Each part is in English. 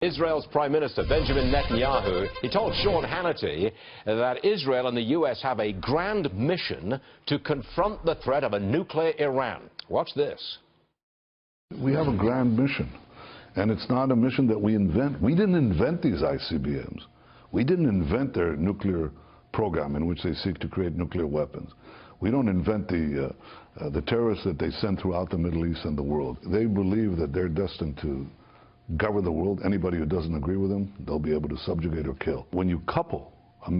Israel's Prime Minister Benjamin Netanyahu, he told Sean Hannity that Israel and the U.S. have a grand mission to confront the threat of a nuclear Iran. Watch this. We have a grand mission, and it's not a mission that we invent. We didn't invent these ICBMs. We didn't invent their nuclear program in which they seek to create nuclear weapons. We don't invent the terrorists that they send throughout the Middle East and the world. They believe that they're destined to govern the world. Anybody who doesn't agree with them, they'll be able to subjugate or kill. When you couple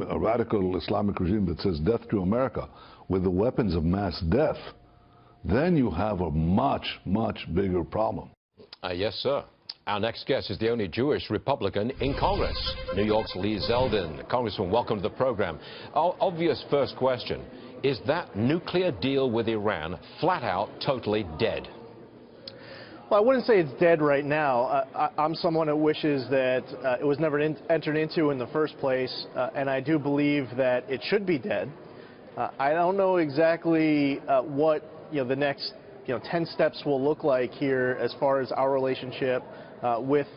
a radical Islamic regime that says death to America with the weapons of mass death, then you have a much, much bigger problem. Yes, sir. Our next guest is the only Jewish Republican in Congress, New York's Lee Zeldin. Congressman, welcome to the program. Obvious first question. Is that nuclear deal with Iran flat out totally dead? Well, I wouldn't say it's dead right now. I'm someone who wishes that it was never entered into in the first place, and I do believe that it should be dead. I don't know exactly what the next 10 steps will look like here as far as our relationship with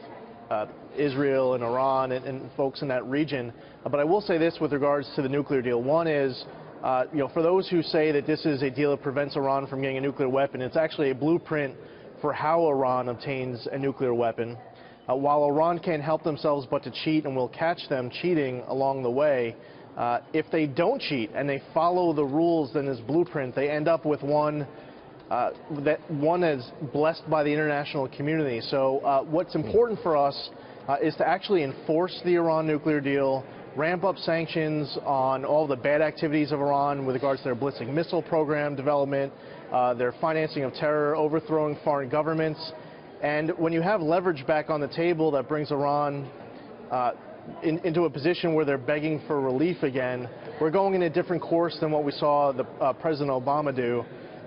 Israel and Iran and folks in that region. But I will say this with regards to the nuclear deal. One is, for those who say that this is a deal that prevents Iran from getting a nuclear weapon, it's actually a blueprint for how Iran obtains a nuclear weapon. While Iran can't help themselves but to cheat, and we'll catch them cheating along the way, if they don't cheat and they follow the rules in this blueprint, they end up with one is blessed by the international community. So what's important for us is to actually enforce the Iran nuclear deal, ramp up sanctions on all the bad activities of Iran with regards to their ballistic missile program development, their financing of terror, overthrowing foreign governments. And when you have leverage back on the table that brings Iran into a position where they're begging for relief again, we're going in a different course than what we saw President Obama do.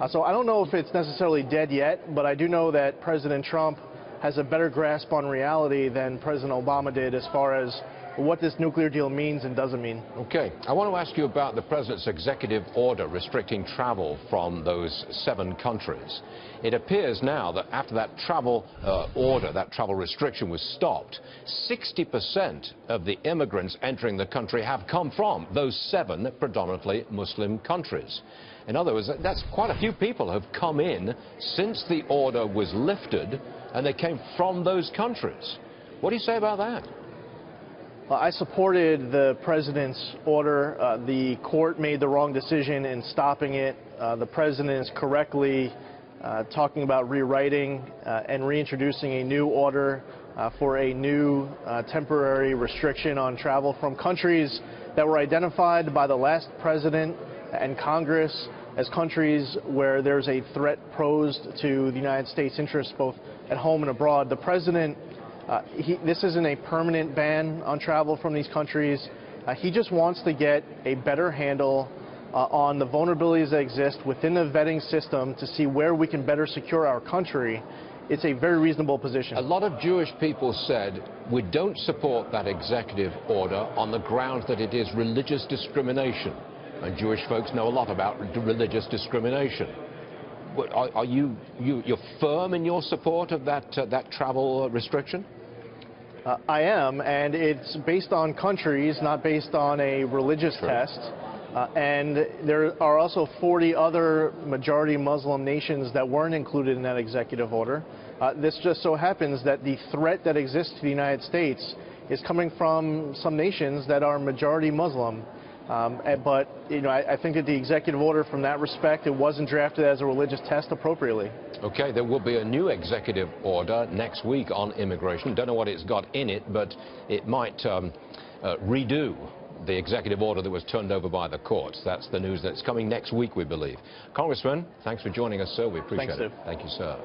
So I don't know if it's necessarily dead yet, but I do know that President Trump has a better grasp on reality than President Obama did as far as what this nuclear deal means and doesn't mean. Okay. I want to ask you about the president's executive order restricting travel from those 7 countries. It appears now that after that travel order, that travel restriction was stopped, 60% of the immigrants entering the country have come from those 7 predominantly Muslim countries. In other words, that's quite a few people have come in since the order was lifted, and they came from those countries. What do you say about that? I supported the president's order. The court made the wrong decision in stopping it. The president is correctly talking about rewriting and reintroducing a new order for a new temporary restriction on travel from countries that were identified by the last president and Congress as countries where there's a threat posed to the United States interests both at home and abroad. The president, this isn't a permanent ban on travel from these countries. He just wants to get a better handle on the vulnerabilities that exist within the vetting system to see where we can better secure our country. It's a very reasonable position. A lot of Jewish people said we don't support that executive order on the grounds that it is religious discrimination. And Jewish folks know a lot about religious discrimination. Are you're firm in your support of that travel restriction? I am, and it's based on countries, not based on a religious test. And there are also 40 other majority Muslim nations that weren't included in that executive order. This just so happens that the threat that exists to the United States is coming from some nations that are majority Muslim. But I think that the executive order from that respect, it wasn't drafted as a religious test appropriately. Okay, there will be a new executive order next week on immigration. Don't know what it's got in it, but it might redo the executive order that was turned over by the courts. That's the news that's coming next week, we believe. Congressman, thanks for joining us, sir. We appreciate it. Thanks, Steve. Thank you, sir.